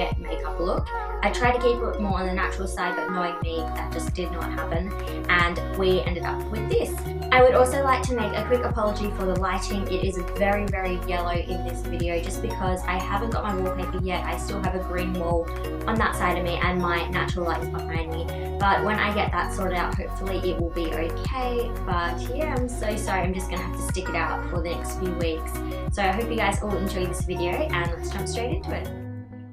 wet makeup look. I tried to keep it more on the natural side, but knowing me, that just did not happen, and we ended up with this. I would also like to make a quick apology for the lighting. It is very, very yellow in this video just because I haven't got my wallpaper yet. I still have a green wall on that side of me and my natural lights behind me. But when I get that sorted out, hopefully it will be okay. But yeah, I'm so sorry. I'm just gonna have to stick it out for the next few weeks. So I hope you guys all enjoy this video, and let's jump straight into it.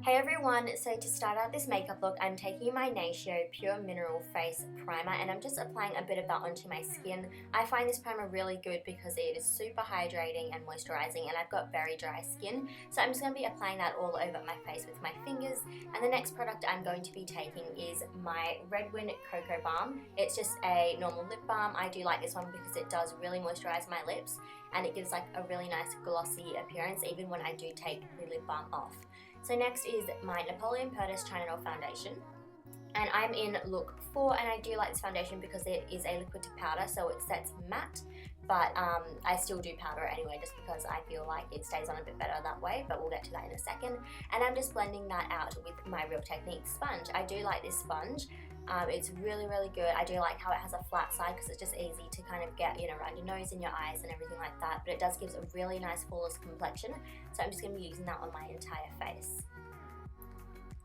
Hey everyone, so to start out this makeup look, I'm taking my Natio Pure Mineral Face Primer and I'm just applying a bit of that onto my skin. I find this primer really good because it is super hydrating and moisturizing, and I've got very dry skin. So I'm just going to be applying that all over my face with my fingers. And the next product I'm going to be taking is my RedWin Cocoa Balm. It's just a normal lip balm. I do like this one because it does really moisturize my lips and it gives like a really nice glossy appearance even when I do take the lip balm off. So next is my Napoleon Perdis Chinanol Foundation, and I'm in look 4, and I do like this foundation because it is a liquid to powder, so it sets matte, but I still do powder anyway just because I feel like it stays on a bit better that way, but we'll get to that in a second. And I'm just blending that out with my Real Technique sponge. I do like this sponge. It's really, really good. I do like how it has a flat side because it's just easy to kind of get, around your nose and your eyes and everything like that, but it does give a really nice flawless complexion. So I'm just going to be using that on my entire face.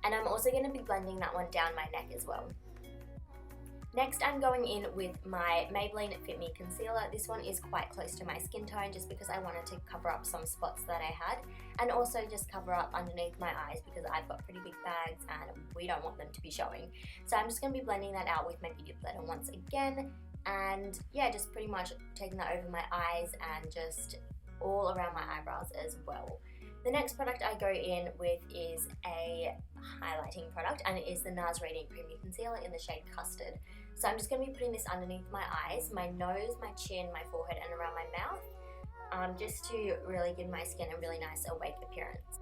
And I'm also going to be blending that one down my neck as well. Next, I'm going in with my Maybelline Fit Me Concealer. This one is quite close to my skin tone just because I wanted to cover up some spots that I had, and also just cover up underneath my eyes because I've got pretty big bags and we don't want them to be showing. So I'm just going to be blending that out with my Beauty Blender once again, and yeah, just pretty much taking that over my eyes and just all around my eyebrows as well. The next product I go in with is a highlighting product, and it is the Nars Radient Creamy Concealer in the shade Custard. So I'm just going to be putting this underneath my eyes, my nose, my chin, my forehead, and around my mouth, just to really give my skin a really nice awake appearance.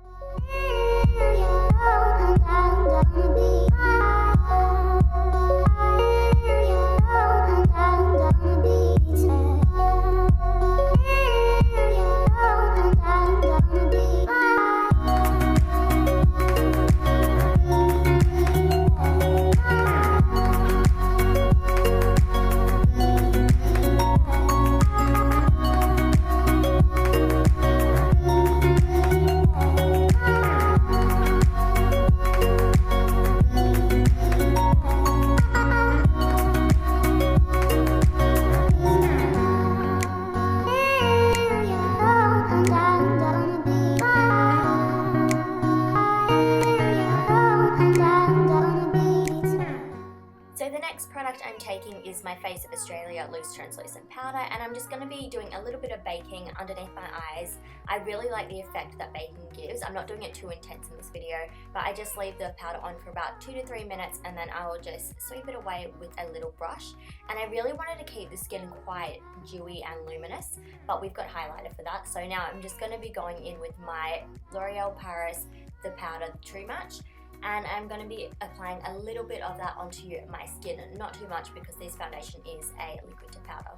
I'm taking is my Face of Australia Loose Translucent Powder, and I'm just going to be doing a little bit of baking underneath my eyes. I really like the effect that baking gives. I'm not doing it too intense in this video, but I just leave the powder on for about 2 to 3 minutes, and then I will just sweep it away with a little brush. And I really wanted to keep the skin quite dewy and luminous, but we've got highlighter for that. So now I'm just going to be going in with my Loreal Paris The Powder True Match. And I'm going to be applying a little bit of that onto my skin, not too much because this foundation is a liquid to powder.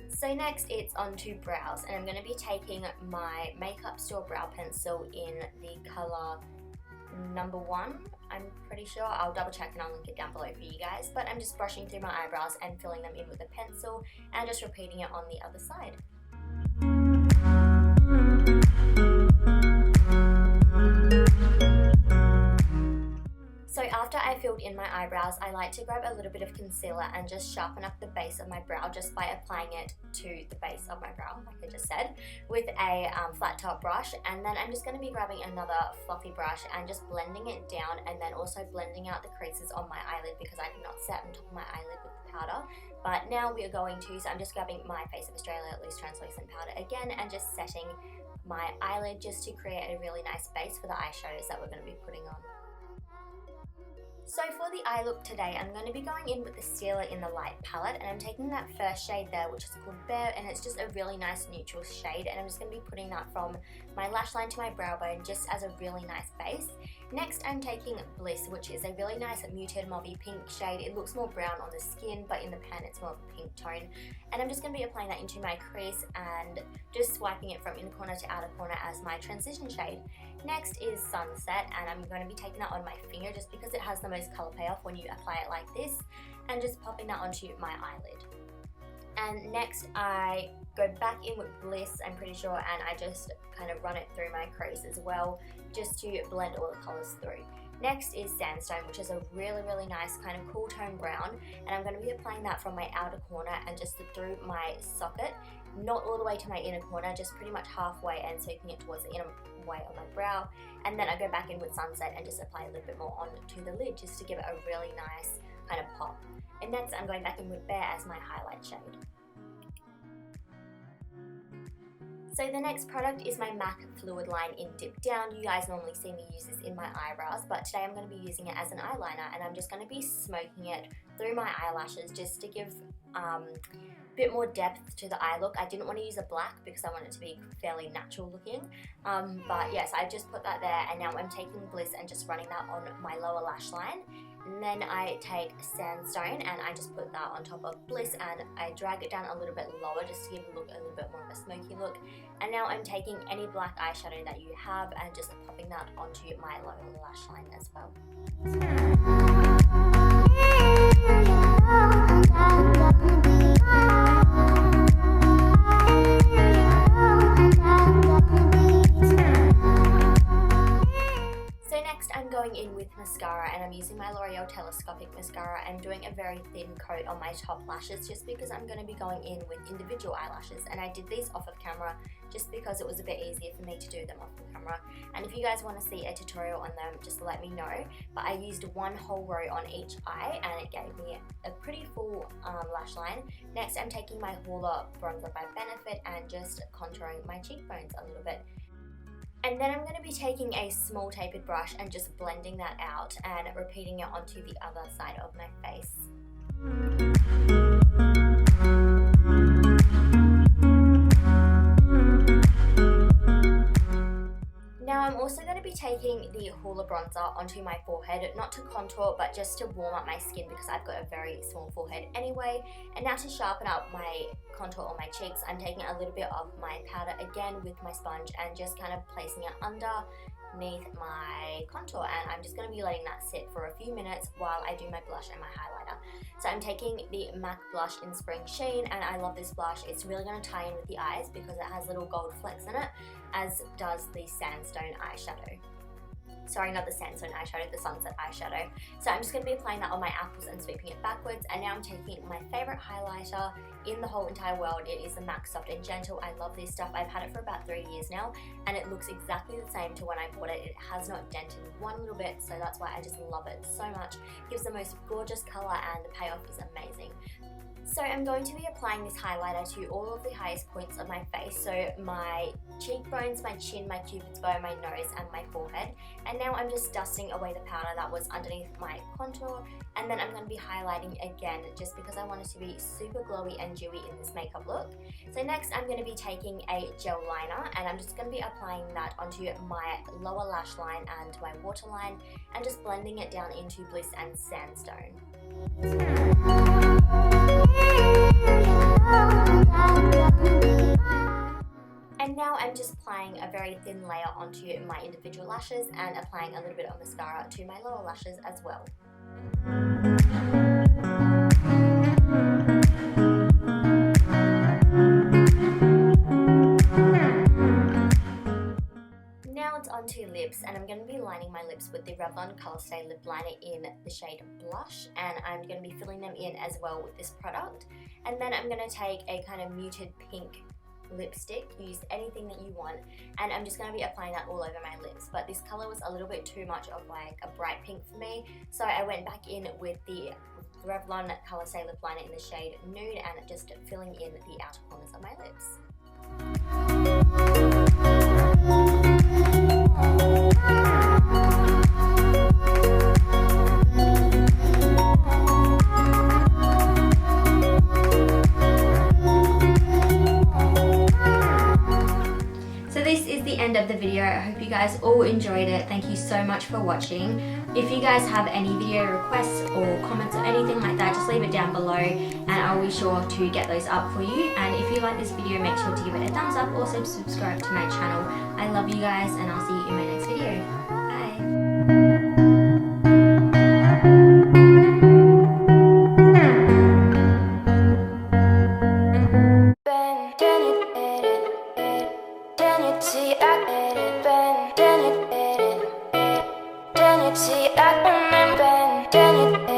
So next it's onto brows, and I'm going to be taking my Makeup Store brow pencil in the colour number 1, I'm pretty sure. I'll double check and I'll link it down below for you guys, but I'm just brushing through my eyebrows and filling them in with a pencil and just repeating it on the other side. So after I filled in my eyebrows, I like to grab a little bit of concealer and just sharpen up the base of my brow just by applying it to the base of my brow, like I just said, with a flat top brush. And then I'm just going to be grabbing another fluffy brush and just blending it down, and then also blending out the creases on my eyelid because I did not set on top of my eyelid with the powder. But now we are going to, so I'm just grabbing my Face of Australia Loose Translucent Powder again and just setting my eyelid just to create a really nice base for the eyeshadows that we're going to be putting on. So for the eye look today, I'm going to be going in with the Stilla in the light palette, and I'm taking that first shade there, which is called Bear, and it's just a really nice neutral shade, and I'm just going to be putting that from my lash line to my brow bone just as a really nice base. Next, I'm taking Bilss, which is a really nice muted mauvey pink shade. It looks more brown on the skin, but in the pan it's more of a pink tone. And I'm just going to be applying that into my crease and just swiping it from inner corner to outer corner as my transition shade. Next is Sunset, and I'm going to be taking that on my finger just because it has the most colour payoff when you apply it like this, and just popping that onto my eyelid. And next I go back in with Bilss, I'm pretty sure, and I just kind of run it through my crease as well, just to blend all the colours through. Next is Sandstone, which is a really nice kind of cool tone brown, and I'm going to be applying that from my outer corner and just through my socket, not all the way to my inner corner, just pretty much halfway, and sweeping it towards the inner way on my brow. And then I go back in with Sunset and just apply a little bit more onto the lid just to give it a really nice kind of pop. And next I'm going back in with Bare as my highlight shade. So the next product is my MAC FluidLine in Dipdown. You guys normally see me use this in my eyebrows, but today I'm going to be using it as an eyeliner, and I'm just going to be smoking it through my eyelashes just to give a bit more depth to the eye look. I didn't want to use a black because I want it to be fairly natural looking, but yes, I just put that there, and now I'm taking Bilss and just running that on my lower lash line. And then I take Sandstone and I just put that on top of Bilss, and I drag it down a little bit lower just to give it a little bit more of a smoky look. And now I'm taking any black eyeshadow that you have and just popping that onto my lower lash line as well. In with mascara, and I'm using my Loreal Telescopic mascara. I'm doing a very thin coat on my top lashes just because I'm going to be going in with individual eyelashes, and I did these off of camera just because it was a bit easier for me to do them off the camera. And if you guys want to see a tutorial on them, just let me know. But I used one whole row on each eye and it gave me a pretty full lash line. Next I'm taking my Hoola bronzer by Benefit and just contouring my cheekbones a little bit. And then I'm going to be taking a small tapered brush and just blending that out and repeating it onto the other side of my face. Now I'm also going to be taking the Hoola bronzer onto my forehead, not to contour but just to warm up my skin because I've got a very small forehead anyway. And now to sharpen up my contour on my cheeks, I'm taking a little bit of my powder again with my sponge and just kind of placing it underneath my contour, and I'm just going to be letting that sit for a few minutes while I do my blush and my highlighter. So I'm taking the MAC blush in Springsheen, and I love this blush. It's really going to tie in with the eyes because it has little gold flecks in it, as does the Sandstone eyeshadow. Sorry, not the Sandstone eyeshadow, the Sunset eyeshadow. So I'm just going to be applying that on my apples and sweeping it backwards. And now I'm taking my favourite highlighter in the whole entire world. It is the MAC Soft and Gentle. I love this stuff. I've had it for about 3 years now, and it looks exactly the same to when I bought it. It has not dented one little bit, so that's why I just love it so much. It gives the most gorgeous colour and the payoff is amazing. So I'm going to be applying this highlighter to all of the highest points of my face, so my cheekbones, my chin, my cupid's bow, my nose and my forehead. And now I'm just dusting away the powder that was underneath my contour, and then I'm going to be highlighting again just because I want it to be super glowy and dewy in this makeup look. So next I'm going to be taking a gel liner, and I'm just going to be applying that onto my lower lash line and my waterline and just blending it down into Bilss and Sandstone. And now I'm just applying a very thin layer onto my individual lashes and applying a little bit of mascara to my lower lashes as well. Now it's onto lips, and I'm going to be lining my lips with the Revlon Colour Stay Lip Liner in the shade Blush, and I'm going to be filling them in as well with this product. And then I'm going to take a kind of muted pink lipstick, use anything that you want, and I'm just going to be applying that all over my lips. But this colour was a little bit too much of like a bright pink for me, so I went back in with the Revlon Colour Stay Lip Liner in the shade Nude and just filling in the outer corners of my lips. Of the video. I hope you guys all enjoyed it. Thank you so much for watching. If you guys have any video requests or comments or anything like that, just leave it down below and I'll be sure to get those up for you. And if you like this video, make sure to give it a thumbs up. Also subscribe to my channel. I love you guys and I'll see you in my next video. See, I